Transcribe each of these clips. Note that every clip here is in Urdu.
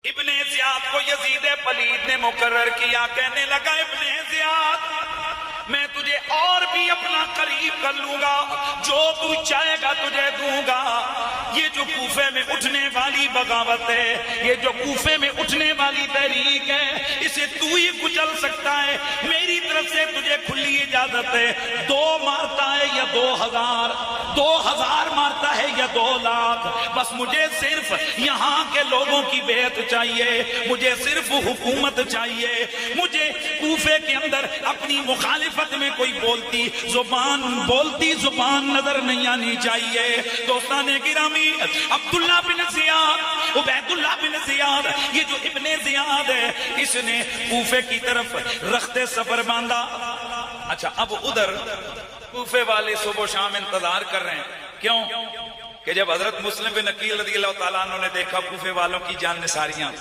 ابن زیاد کو یزید پلید نے مقرر کیا، کہنے لگا ابن زیاد میں تجھے اور بھی اپنا قریب کر لوں گا، جو تو چاہے گا تجھے دوں گا۔ یہ جو کوفے میں اٹھنے والی بغاوت ہے، یہ جو کوفے میں اٹھنے والی تحریک ہے، اسے تو ہی کچل سکتا ہے، میری طرف سے تجھے کھلی اجازت ہے۔ 2 مارتا ہے یا 2000، 2000 مارتا ہے یا 2 لاکھ، بس مجھے صرف یہاں کے لوگوں کی بیعت چاہیے، مجھے صرف حکومت چاہیے، مجھے کوفے کے اندر اپنی مخالفت میں کوئی بولتی زبان نظر نہیں آنی چاہیے۔ دوستان گرامی، عبداللہ بن زیاد، عبید اللہ بن زیاد، یہ جو ابن زیاد ہے، اس نے کوفے کی طرف رخت سفر باندھا۔ اچھا، اب ادھر کوفے والے صبح و شام انتظار کر رہے ہیں، کیوں کہ جب حضرت مسلم بن عقیل رضی اللہ تعالیٰ عنہ نے دیکھا کوفے والوں کی جان نثاریاں،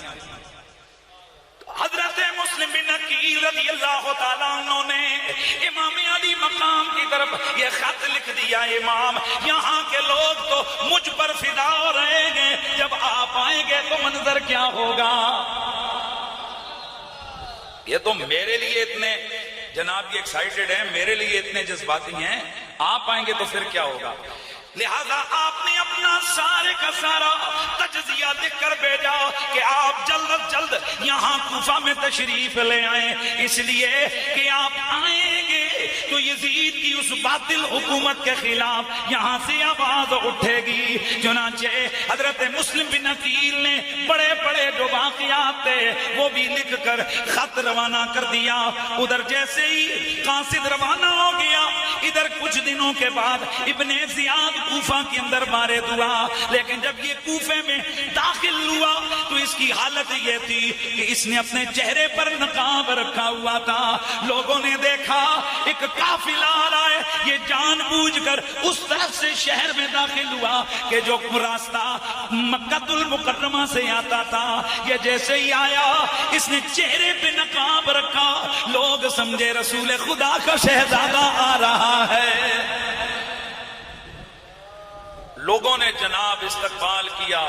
حضرت مسلم بن عقیل رضی اللہ تعالیٰ عنہ نے امام علی مقام کی طرف یہ خط لکھ دیا، امام یہاں کے لوگ تو مجھ پر فدا ہو رہے ہیں، جب آپ آئیں گے تو منظر کیا ہوگا؟ یہ تو میرے لیے اتنے جناب یہ ایکسائٹڈ ہیں، میرے لیے اتنے جذباتی ہیں، آپ آئیں گے تو پھر کیا ہوگا؟ لہذا آپ نے اپنا سارے کا سارا تجزیہ لکھ کر بھیجا کہ آپ جلد از جلد یہاں کوفہ میں تشریف لے آئیں، اس لیے کہ آپ آئیں گے تو یزید کی اس باطل حکومت کے خلاف یہاں سے آواز اٹھے گی۔ چنانچہ حضرت مسلم بن عقیل نے بڑے بڑے جو واقعات تھے وہ بھی لکھ کر خط روانہ کر دیا۔ ادھر جیسے ہی قاصد روانہ ہو گیا، ادھر کچھ دنوں کے بعد ابن زیاد کوفہ کے اندر وارد ہوا، لیکن جب یہ کوفے میں داخل ہوا تو اس کی حالت یہ تھی کہ اس نے اپنے چہرے پر نقاب رکھا ہوا تھا۔ لوگوں نے دیکھا ایک قافلہ آ رہا ہے، یہ جان بوجھ کر اس طرف سے شہر میں داخل ہوا کہ جو راستہ مکہ المکرمہ سے آتا تھا، یہ جیسے ہی آیا اس نے چہرے پہ نقاب رکھا، لوگ سمجھے رسول خدا کا شہزادہ آ رہا ہے۔ لوگوں نے جناب استقبال کیا،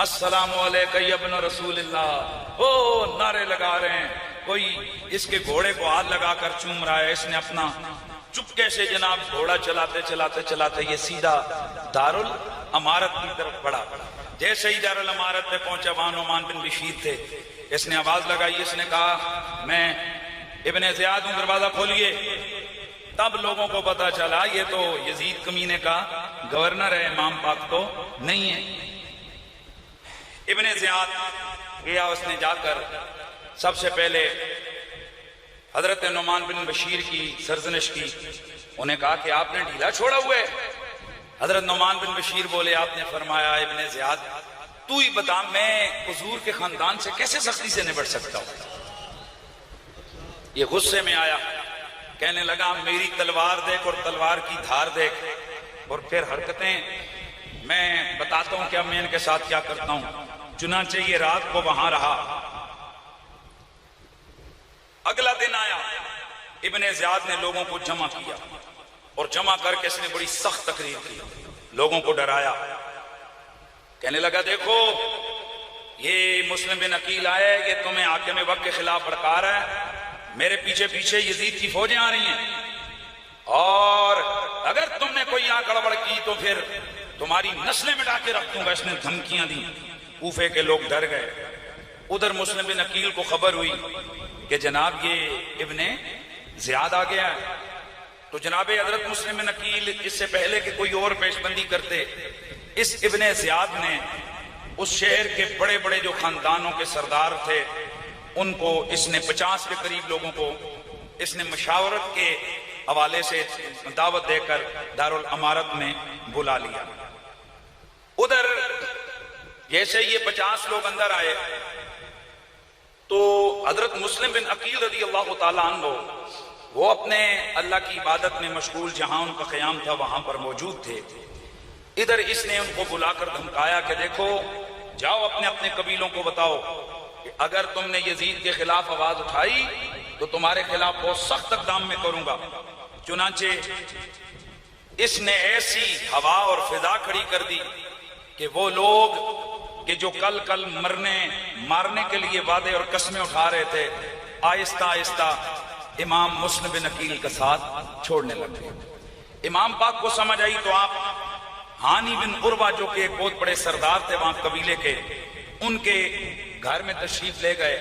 السلام علیکم یا ابن رسول اللہ، او نعرے لگا رہے ہیں، کوئی اس کے گھوڑے کو ہاتھ لگا کر چوم رہا ہے، اس نے اپنا چپکے سے جناب گھوڑا چلاتے یہ سیدھا دارالامارت کی طرف بڑھا۔ جیسے ہی دارالامارت پہ پہنچا، وہاں نعمان بن بشیر تھے، اس نے آواز لگائی، اس نے کہا میں ابن زیاد ہوں، دروازہ کھولیے۔ تب لوگوں کو پتا چلا یہ تو یزید کمینے کا گورنر ہے، امام پاک تو نہیں ہے۔ ابن زیاد گیا، اس نے جا کر سب سے پہلے حضرت نعمان بن بشیر کی سرزنش کی، انہیں کہا کہ آپ نے ڈھیلا چھوڑا ہوا ہے۔ حضرت نعمان بن بشیر بولے، آپ نے فرمایا ابن زیاد تو ہی بتا میں حضور کے خاندان سے کیسے سختی سے نبٹ سکتا ہوں؟ یہ غصے میں آیا، کہنے لگا میری تلوار دیکھ اور تلوار کی دھار دیکھ اور پھر حرکتیں، میں بتاتا ہوں کہ میں ان کے ساتھ کیا کرتا ہوں۔ چنانچہ یہ رات کو وہاں رہا۔ اگلا دن آیا، ابن زیاد نے لوگوں کو جمع کیا اور جمع کر کے اس نے بڑی سخت تقریر کی، لوگوں کو ڈرایا، کہنے لگا دیکھو یہ مسلم بن عقیل آئے، یہ تمہیں حاکم وقت کے خلاف بھڑکا رہا ہے، میرے پیچھے پیچھے یزید کی فوجیں آ رہی ہیں، اور اگر تم نے کوئی یہاں گڑبڑ کی تو پھر تمہاری نسلیں مٹا کے رکھ دوں گا۔ اس نے دھمکیاں دی، کوفے کے لوگ ڈر گئے۔ ادھر مسلم بن عقیل کو خبر ہوئی کہ جناب یہ ابن زیاد آ گیا ہے، تو جناب حضرت مسلم بن عقیل اس سے پہلے کہ کوئی اور پیش بندی کرتے، اس ابن زیاد نے اس شہر کے بڑے بڑے جو خاندانوں کے سردار تھے ان کو، اس نے 50 کے قریب لوگوں کو اس نے مشاورت کے حوالے سے دعوت دے کر دارالامارت میں بلا لیا۔ ادھر جیسے یہ 50 لوگ اندر آئے تو حضرت مسلم بن عقیل رضی اللہ تعالیٰ عنہ وہ اپنے اللہ کی عبادت میں مشغول، جہاں ان کا قیام تھا وہاں پر موجود تھے۔ ادھر اس نے ان کو بلا کر دھمکایا کہ دیکھو جاؤ اپنے اپنے قبیلوں کو بتاؤ کہ اگر تم نے یزید کے خلاف آواز اٹھائی تو تمہارے خلاف بہت سخت اقدام میں کروں گا۔ چنانچہ اس نے ایسی ہوا اور فضا کھڑی کر دی کہ وہ لوگ کہ جو کل مارنے کے لیے وعدے اور قسمیں اٹھا رہے تھے، آہستہ آہستہ امام مسلم بن عقیل کا ساتھ چھوڑنے لگے۔ امام پاک کو سمجھ آئی تو آپ ہانی بن عروہ جو کہ ایک بہت بڑے سردار تھے وہاں قبیلے کے، ان کے گھر میں تشریف لے گئے،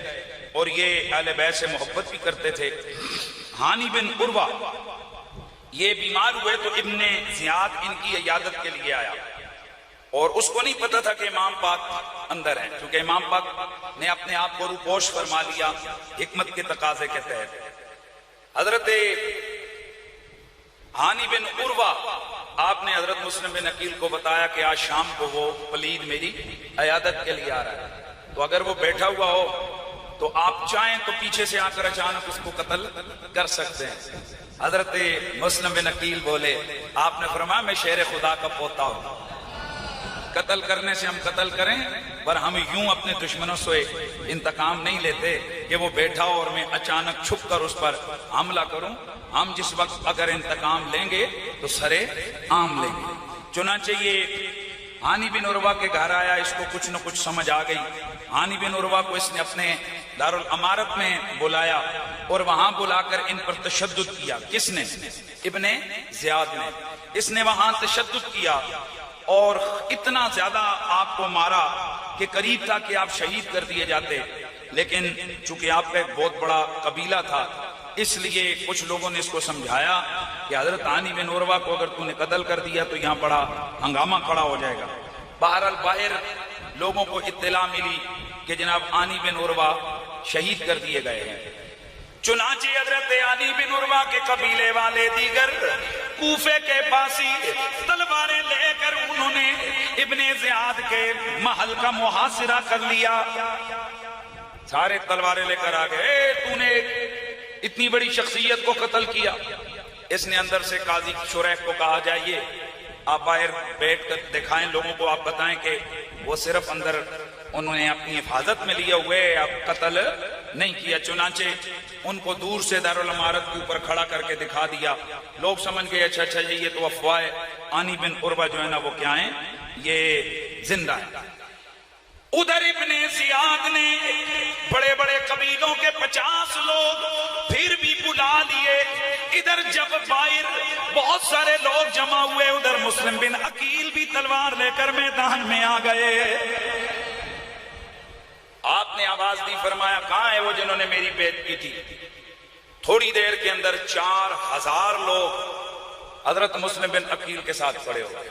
اور یہ اہل بیت سے محبت بھی کرتے تھے۔ ہانی بن عروہ یہ بیمار ہوئے تو ابن زیاد ان کی عیادت کے لیے آیا، اور اس کو نہیں پتا تھا کہ امام پاک اندر ہیں، کیونکہ امام پاک نے اپنے آپ کو روپوش فرما لیا حکمت کے تقاضے کے تحت۔ حضرت ہانی بن عروہ آپ نے حضرت مسلم بن عقیل کو بتایا کہ آج شام کو وہ پلید میری عیادت کے لیے آ رہا ہے، تو اگر وہ بیٹھا ہوا ہو تو آپ چاہیں تو پیچھے سے آ کر اچانک اس کو قتل کر سکتے ہیں۔ حضرت مسلم بن عقیل بولے، آپ نے فرمایا میں شیر خدا کا پوتا ہوں، قتل کرنے سے ہم قتل کریں، پر ہم یوں اپنے دشمنوں سے انتقام نہیں لیتے کہ وہ بیٹھا ہو اور میں اچانک چھپ کر اس پر حملہ کروں۔ ہم جس وقت اگر انتقام لیں گے تو سرے عام لیں گے۔ چنانچہ یہ ہانی بن عروہ کے گھر آیا، اس کو کچھ نہ کچھ سمجھ آ گئی۔ ہانی بن عروہ کو اس نے اپنے دارالامارت میں بلایا اور وہاں بلا کر ان پر تشدد کیا۔ کس نے؟ ابن زیاد نے۔ اس نے وہاں تشدد کیا اور اتنا زیادہ آپ کو مارا کہ قریب تھا کہ آپ شہید کر دیے جاتے، لیکن چونکہ آپ کا ایک بہت بڑا قبیلہ تھا اس لیے کچھ لوگوں نے اس کو سمجھایا کہ حضرت ہانی بن عروہ کو اگر تو نے قتل کر دیا تو یہاں بڑا ہنگامہ کھڑا ہو جائے گا۔ بہرحال باہر لوگوں کو اطلاع ملی کہ جناب ہانی بن عروہ شہید کر دیے گئے ہیں۔ چنانچہ حضرت ہانی بن عروہ کے قبیلے والے دیگر کوفے کے پاسی تلواریں لے کر انہوں نے ابن زیاد کے محل کا محاصرہ کر لیا۔ سارے تلواریں لے کر آ گئے، تو نے اتنی بڑی شخصیت کو قتل کیا۔ اس نے اندر سے قاضی شریح کو کہا جائیے آپ باہر بیٹھ کر دکھائیں لوگوں کو، آپ بتائیں کہ وہ صرف اندر انہوں نے اپنی حفاظت میں لیا ہوئے، اب قتل نہیں کیا۔ چنانچہ ان کو دور سے دارالامارت کے اوپر کھڑا کر کے دکھا دیا۔ لوگ سمجھ گئے اچھا یہ تو افواہ ہے، ہانی بن عروہ جو ہے نا وہ کیا ہیں، یہ زندہ ہے۔ ادھر ابن زیاد نے بڑے بڑے قبیلوں کے 50 لوگ پھر بھی بلا لیے۔ ادھر جب باہر بہت سارے لوگ جمع ہوئے، ادھر مسلم بن عقیل بھی تلوار لے کر میدان میں آ گئے۔ آپ نے آواز دی، فرمایا کہاں ہے وہ جنہوں نے میری بیعت کی تھی؟ تھوڑی دیر کے اندر 4000 لوگ حضرت مسلم بن عقیل کے ساتھ کھڑے ہو گئے۔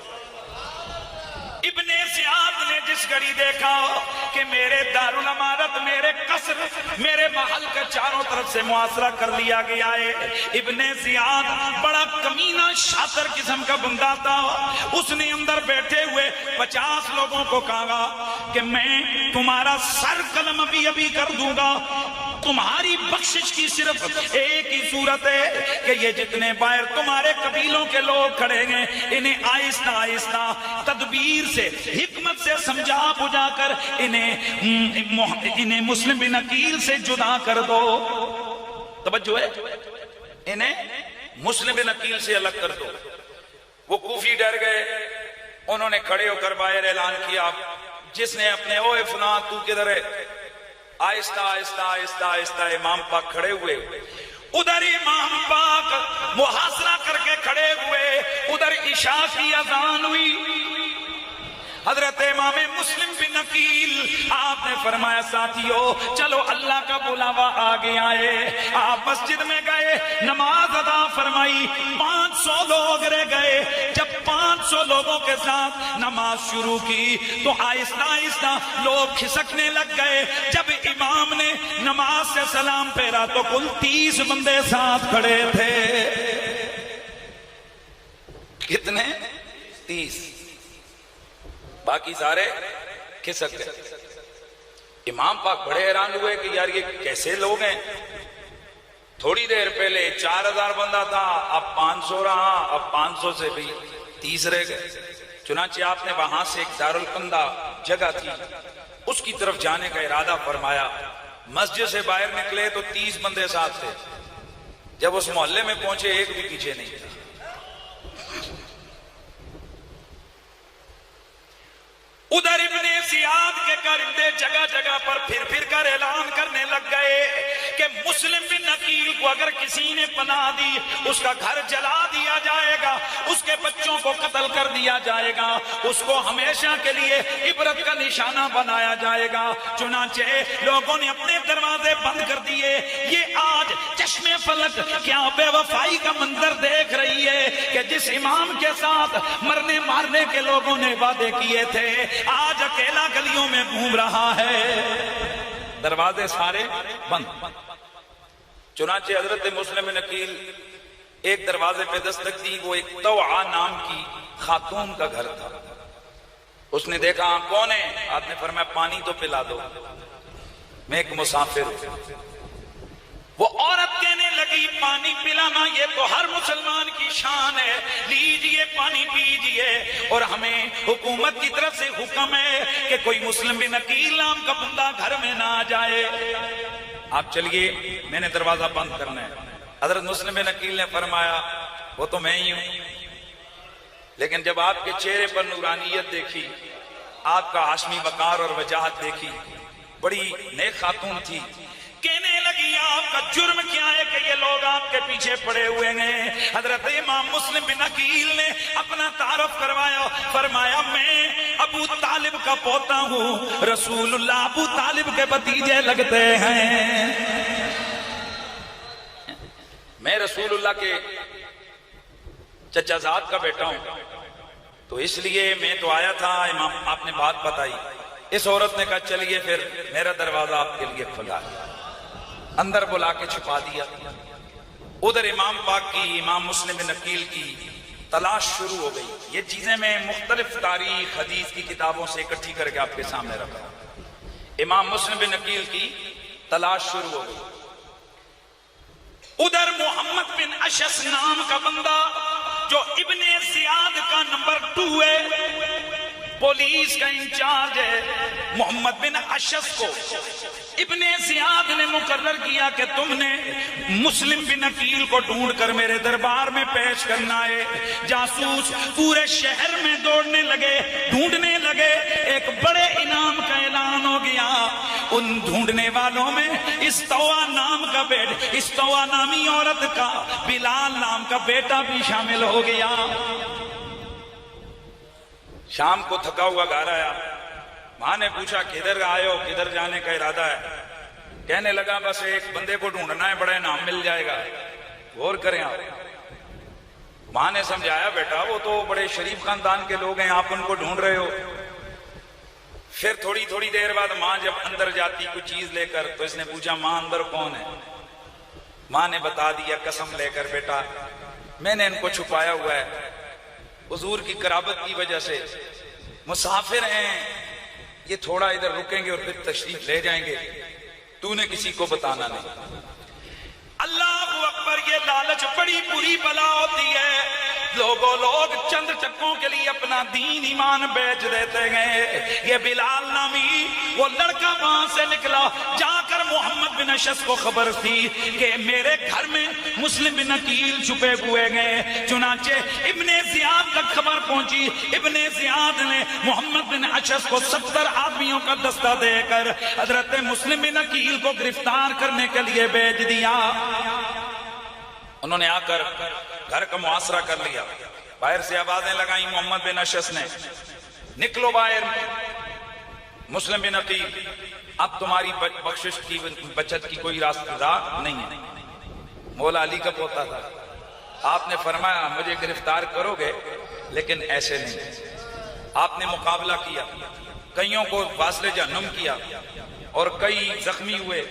ابن زیاد نے جس گھڑی دیکھا کہ میرے دارالامارت، میرے قصر، میرے محل کا چاروں طرف سے محاصرہ کر لیا گیا ہے، ابن زیاد بڑا کمینہ شاطر قسم کا بندہ تھا۔ اس نے اندر بیٹھے ہوئے 50 لوگوں کو کہا کہ میں تمہارا سر قلم ابھی کر دوں گا، تمہاری بخشش کی صرف ایک ہی صورت ہے کہ یہ جتنے باہر تمہارے قبیلوں کے لوگ کھڑے ہیں انہیں آہستہ آہستہ تدبیر سے، حکمت سے سمجھا بجھا کر انہیں مسلم بن عقیل سے جدا کر دو۔ توجہ ہے، انہیں مسلم بن عقیل سے الگ کر دو۔ وہ کوفی ڈر گئے، انہوں نے کھڑے ہو کر باہر اعلان کیا، جس نے اپنے اوے فلاں تو کدھر ہے؟ آہستہ آہستہ آہستہ آہستہ امام پاک کھڑے ہوئے، ادھر امام پاک محاصرہ کر کے کھڑے ہوئے، ادھر عشاء کی اذان ہوئی۔ حضرت امام مسلم بن عقیل آپ نے فرمایا ساتھیو چلو اللہ کا بلاوا آ گیا ہے۔ آپ مسجد میں گئے، نماز ادا فرمائی، 500 لوگ رہ گئے۔ جب 500 لوگوں کے ساتھ نماز شروع کی تو آہستہ آہستہ لوگ کھسکنے لگ گئے۔ جب امام نے نماز سے سلام پھیرا تو کل 30 بندے ساتھ کھڑے تھے۔ کتنے؟ 30۔ باقی سارے کھسک گئے۔ امام پاک بڑے حیران ہوئے کہ یار یہ کیسے لوگ ہیں، تھوڑی دیر پہلے 4000 بندہ تھا، اب 500 رہا، اب 500 سے بھی 30 رہ گئے۔ چنانچہ آپ نے وہاں سے ایک دارالقندہ جگہ تھی، اس کی طرف جانے کا ارادہ فرمایا۔ مسجد سے باہر نکلے تو 30 بندے ساتھ تھے، جب اس محلے میں پہنچے ایک بھی پیچھے نہیں تھا۔ ادھر ابن زیاد کے کرندے جگہ جگہ پر پھر کر اعلان کرنے لگ گئے کہ مسلم بن عقیل کو اگر کسی نے پناہ دی اس کا گھر جلا دیا جائے گا، اس کے بچوں کو قتل کر دیا جائے گا، اس کو ہمیشہ کے لیے عبرت کا نشانہ بنایا جائے گا۔ چنانچہ لوگوں نے اپنے دروازے بند کر دیے۔ یہ آج چشم فلک کیا بے وفائی کا منظر دیکھ رہی ہے کہ جس امام کے ساتھ مرنے مارنے کے لوگوں نے وعدے کیے تھے آج اکیلا گلیوں میں گھوم رہا ہے، دروازے سارے بند۔ چنانچہ حضرت مسلم بن عقیل ایک دروازے پہ دستک دی، وہ ایک توعا نام کی خاتون کا گھر تھا۔ اس نے دیکھا کون ہے؟ آپ نے فرمایا پانی تو پلا دو، میں ایک مسافر ہوں۔ وہ عورت کہنے لگی پانی پلانا یہ تو ہر مسلمان کی شان ہے، لیجئے پانی پیجئے، اور ہمیں حکومت کی طرف سے حکم ہے کہ کوئی مسلم بن عقیل نام کا بندہ گھر میں نہ آ جائے، آپ چلیے میں نے دروازہ بند کرنا ہے۔ حضرت مسلم بن عقیل نے فرمایا وہ تو میں ہی ہوں، لیکن جب آپ کے چہرے پر نورانیت دیکھی، آپ کا ہاشمی وقار اور وجاہت دیکھی، بڑی نیک خاتون تھی، کہنے لگی آپ کا جرم کیا ہے کہ یہ لوگ آپ کے پیچھے پڑے ہوئے ہیں؟ حضرت امام مسلم بن عقیل نے اپنا تعارف کروایا، فرمایا میں ابو طالب کا پوتا ہوں، رسول اللہ ابو طالب کے بھتیجے لگتے ہیں، میں رسول اللہ کے چچا زاد کا بیٹا ہوں، تو اس لیے میں تو آیا تھا۔ امام آپ نے بات بتائی، اس عورت نے کہا چلیے پھر میرا دروازہ آپ کے لیے کھلا ہے، اندر بلا کے چھپا دیا۔ ادھر امام پاک کی، امام مسلم بن عقیل کی تلاش شروع ہو گئی۔ یہ چیزیں میں مختلف تاریخ حدیث کی کتابوں سے اکٹھی کر کے آپ کے سامنے رکھا ہوں۔ امام مسلم بن عقیل کی تلاش شروع ہو گئی۔ ادھر محمد بن اشس نام کا بندہ جو ابن زیاد کا نمبر 2 ہے، پولیس کا انچارج ہے، محمد بن اشس کو ابن زیاد نے مقرر کیا کہ تم نے مسلم بن عقیل کو ڈھونڈ کر میرے دربار میں پیش کرنا ہے۔ جاسوس پورے شہر میں دوڑنے لگے، ڈھونڈنے لگے، ایک بڑے انعام کا اعلان ہو گیا۔ ان ڈھونڈنے والوں میں استوا نام کا استوا نامی عورت کا بلال نام کا بیٹا بھی شامل ہو گیا۔ شام کو تھکا ہوا گھر آیا، ماں نے پوچھا کدھر آئے ہو، کدھر جانے کا ارادہ ہے؟ کہنے لگا بس ایک بندے کو ڈھونڈنا ہے، بڑا انعام مل جائے گا، غور کریں آپ۔ ماں نے سمجھایا بیٹا وہ تو بڑے شریف خاندان کے لوگ ہیں، آپ ان کو ڈھونڈ رہے ہو۔ پھر تھوڑی دیر بعد ماں جب اندر جاتی کچھ چیز لے کر، تو اس نے پوچھا ماں اندر کون ہے؟ ماں نے بتا دیا قسم لے کر بیٹا میں نے ان کو چھپایا ہوا ہے، حضور کی قرابت کی وجہ سے مسافر ہیں، یہ تھوڑا ادھر رکیں گے اور پھر تشریف لے جائیں گے، تو نے کسی کو بتانا نہیں۔ اللہ اکبر، یہ لالچ بڑی بری بلا ہوتی ہے۔ لوگ چند چکوں کے لیے اپنا دین ایمان بیچ دیتے گئے۔ یہ بلال نامی وہ لڑکا وہاں سے نکلا، جا کر محمد بن اشس کو خبر تھی کہ میرے گھر میں مسلم بن عقیل چھپے ہوئے گئے۔ چنانچہ ابن زیاد تک خبر پہنچی، ابن زیاد نے محمد بن اشس کو 70 آدمیوں کا دستہ دے کر حضرت مسلم بن عقیل کو گرفتار کرنے کے لیے بھیج دیا۔ انہوں نے آ کر گھر کا محاصرہ کر لیا، باہر سے آوازیں لگائیں محمد بن اشس نے، نکلو باہر۔ مسلم بن عقیل اب تمہاری بخشش کی بچت کی کوئی راہ نہیں ہے، مولا علی کا پوتا تھا، آپ نے فرمایا مجھے گرفتار کرو گے لیکن ایسے نہیں۔ آپ نے مقابلہ کیا، کئیوں کو واصل جہنم کیا اور کئی زخمی ہوئے،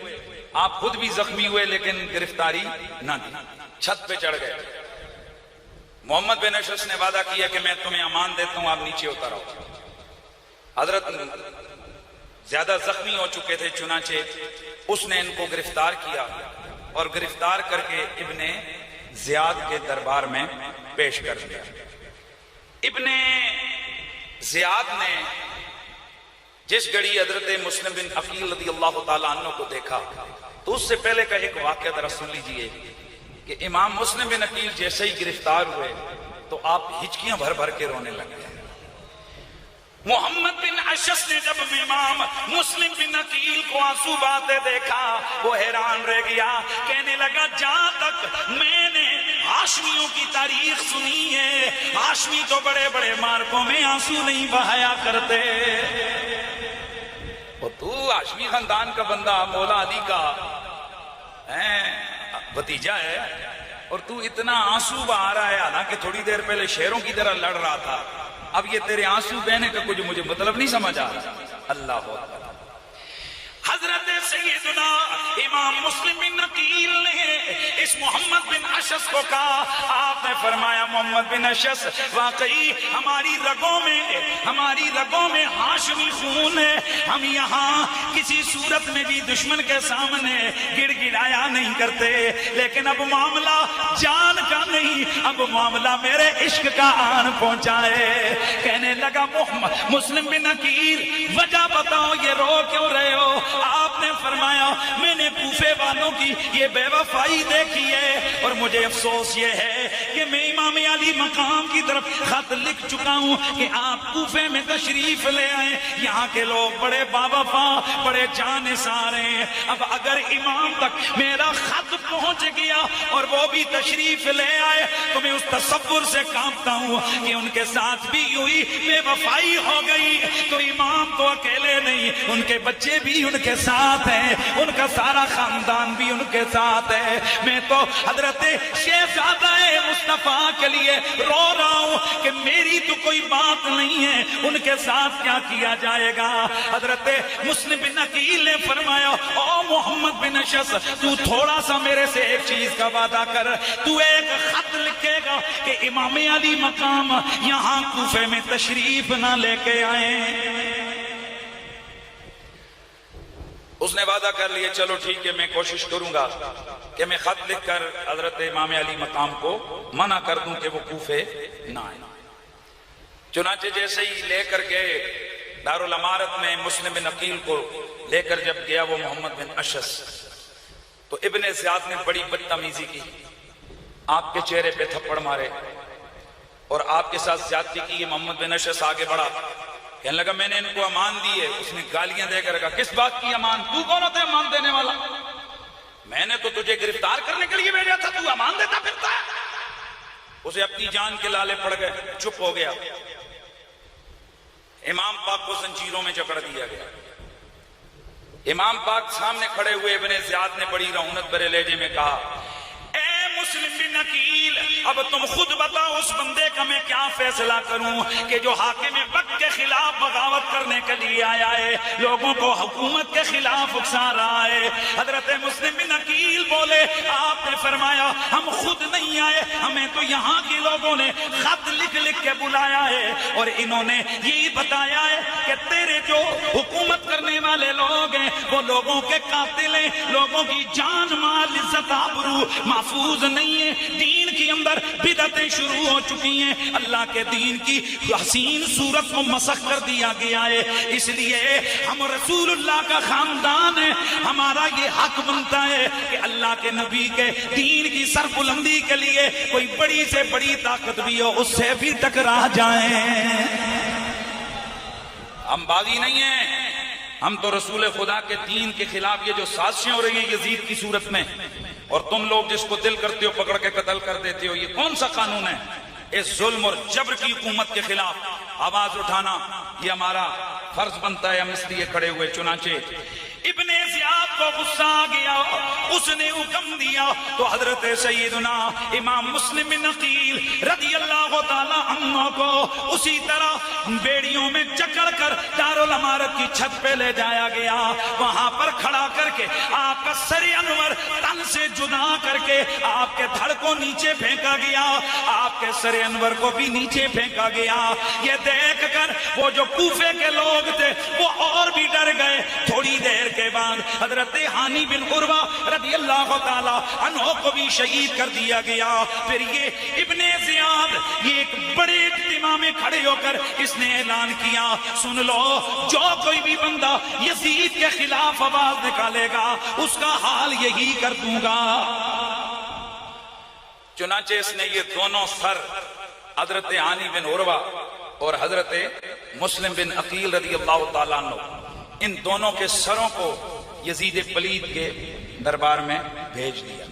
آپ خود بھی زخمی ہوئے لیکن گرفتاری نہ دی، چھت پہ چڑھ گئے۔ محمد بن اشس نے وعدہ کیا کہ میں تمہیں امان دیتا ہوں، آپ نیچے اتر آؤ۔ حضرت زیادہ زخمی ہو چکے تھے، چنانچہ اس نے ان کو گرفتار کیا اور گرفتار کر کے ابن زیاد کے دربار میں پیش کر دیا۔ ابن زیاد نے جس گھڑی حضرت مسلم بن عقیل رضی اللہ تعالیٰ عنہ کو دیکھا تو اس سے پہلے کا ایک واقعہ ذرا سن لیجئے کہ امام مسلم بن عقیل جیسے ہی گرفتار ہوئے تو آپ ہچکیاں بھر بھر کے رونے لگ گئے۔ محمد بن اشعث نے جب امام مسلم بن عقیل کو آنسو بہاتے دیکھا وہ حیران رہ گیا، کہنے لگا جہاں تک میں نے ہاشمیوں کی تاریخ سنی ہے، ہاشمی تو بڑے بڑے مارکوں میں آنسو نہیں بہایا کرتے، اور تو ہاشمی خاندان کا بندہ مولا علی کا بھتیجا ہے اور تو اتنا آنسو بہا رہا ہے، حالانکہ تھوڑی دیر پہلے شیروں کی طرح لڑ رہا تھا، اب یہ تیرے آنسو بہنے کا کچھ مجھے مطلب نہیں سمجھ آ رہا۔ اللہ اکبر۔ حضرت سیدنا امام مسلم بن عقیل نے اس محمد بن اشعث کو کہا، آپ نے فرمایا محمد بن اشعث واقعی ہماری رگوں میں ہاشمی خون ہے، ہم یہاں کسی صورت میں بھی دشمن کے سامنے گڑ گڑایا نہیں کرتے، لیکن اب معاملہ جان کا نہیں، اب معاملہ میرے عشق کا آن پہنچا ہے۔ کہنے لگا محمد مسلم بن عقیل وجہ بتاؤ، یہ رو کیوں رہے ہو؟ آپ نے فرمایا میں نے کوفے والوں کی یہ بے وفائی دیکھی ہے، اور مجھے افسوس یہ ہے کہ میں امام علی مقام کی طرف خط لکھ چکا ہوں کہ آپ کوفے میں تشریف لے آئیں، یہاں کے لوگ بڑے باوفا بڑے جانثار ہیں، اب اگر امام تک میرا خط پہنچ گیا اور وہ بھی تشریف لے آئے تو میں اس تصور سے کانپتا ہوں کہ ان کے ساتھ بھی یوں ہی بے وفائی ہو گئی، تو امام تو اکیلے نہیں، ان کے بچے بھی ان کے ساتھ ہیں، ان کا سارا خاندان بھی ان کے ساتھ ہے، میں تو حضرت شہزادہ مصطفیٰ کے لیے رو رہا ہوں کہ میری تو کوئی بات نہیں ہے، ان کے ساتھ کیا کیا جائے گا۔ حضرت مسلم بن عقیل نے فرمایا او محمد بن اشعث تو تھوڑا سا میرے سے ایک چیز کا وعدہ کر، تو ایک خط لکھے گا کہ امام علی مقام یہاں کوفے میں تشریف نہ لے کے آئیں۔ اس نے وعدہ کر لیا، چلو ٹھیک ہے میں کوشش کروں گا کہ میں خط لکھ کر حضرت امام علی مقام کو منع کر دوں کہ وہ کوفے نہ آئیں۔ چنانچہ جیسے ہی لے کر گئے دارالامارت میں مسلم بن عقیل کو لے کر جب گیا وہ محمد بن اشعث، تو ابن زیاد نے بڑی بدتمیزی کی، آپ کے چہرے پہ تھپڑ مارے اور آپ کے ساتھ زیادتی کی۔ محمد بن اشعث آگے بڑھا، کہنے لگا میں نے ان کو امان دی ہے، اس نے گالیاں دے کر کہا کس بات کی امان؟ تو کون ہوتا ہے امان دینے والا؟ میں نے تو تجھے گرفتار کرنے کے لیے بھیجا تھا، تو امان دیتا پھرتا ہے؟ اسے اپنی جان کے لالے پڑ گئے، چپ ہو گیا۔ امام پاک کو زنجیروں میں جکڑ دیا گیا۔ امام پاک سامنے کھڑے ہوئے ابن زیاد نے بڑی رعونت بھرے لہجے میں کہا اے مسلم بن عقیل اب تم خود بتاؤ اس بندے کا میں کیا فیصلہ کروں کہ جو حاکم وقت کے خلاف بغاوت کرنے کے لیے آیا ہے، لوگوں کو حکومت کے خلاف اکسا رہا ہے۔ حضرت مسلم بن عقیل بولے آپ نے فرمایا ہم خود نہیں آئے، ہمیں تو یہاں کے لوگوں نے خط لکھ لکھ کے بلایا ہے اور انہوں نے یہی بتایا ہے کہ تیرے جو حکومت کرنے والے لوگ ہیں وہ لوگوں کے قاتل ہیں، لوگوں کی جان مال عزت آبرو محفوظ نہیں ہے، دین کے اندر بدعتیں شروع ہو چکی ہیں، اللہ کے دین کی حسین صورت کو مسخ کر دیا گیا ہے، اس لیے ہم رسول اللہ کا خاندان ہے، ہمارا یہ حق بنتا ہے کہ اللہ کے نبی کے دین کی سربلندی کے لیے کوئی بڑی سے بڑی طاقت بھی ہو اس سے بھی ٹکرا جائیں۔ ہم باغی نہیں ہیں، ہم تو رسول خدا کے دین کے خلاف یہ جو سازشیں ہو رہی ہیں یزید کی صورت میں، اور تم لوگ جس کو دل کرتے ہو پکڑ کے قتل کر دیتے ہو، یہ کون سا قانون ہے؟ اس ظلم اور جبر کی حکومت کے خلاف آواز اٹھانا یہ ہمارا فرض بنتا ہے، ہم اس لیے کھڑے ہوئے۔ چنانچہ ابن زیاد کو غصہ آ گیا، اس نے حکم دیا تو حضرت سیدنا امام مسلم بن عقیل رضی اللہ تعالی عنہ کو اسی طرح بیڑیوں میں جکڑ کر دارالامارت کی چھت پہ لے جایا گیا، وہاں پر کھڑا کر کے آپ کا سر انور تن سے جدا کر کے آپ کے دھڑ کو نیچے پھینکا گیا، آپ کے سر انور کو بھی نیچے پھینکا گیا۔ یہ دیکھ کر وہ جو کوفے کے لوگ تھے وہ اور بھی ڈر گئے۔ تھوڑی دیر کے بعد حضرت ہانی بن عروہ رضی اللہ تعالی عنہ کو بھی شہید کر دیا گیا۔ پھر یہ ابن زیاد یہ ایک بڑے اجتماع میں کھڑے ہو کر اس نے اعلان کیا سن لو جو کوئی بھی بندہ یزید کے خلاف آواز نکالے گا اس کا حال یہی کر دوں گا۔ چنانچہ اس نے یہ دونوں سر حضرت ہانی بن عروہ اور حضرت مسلم بن عقیل رضی اللہ تعالیٰ عنہ، ان دونوں کے سروں کو یزید پلید کے دربار میں بھیج دیا۔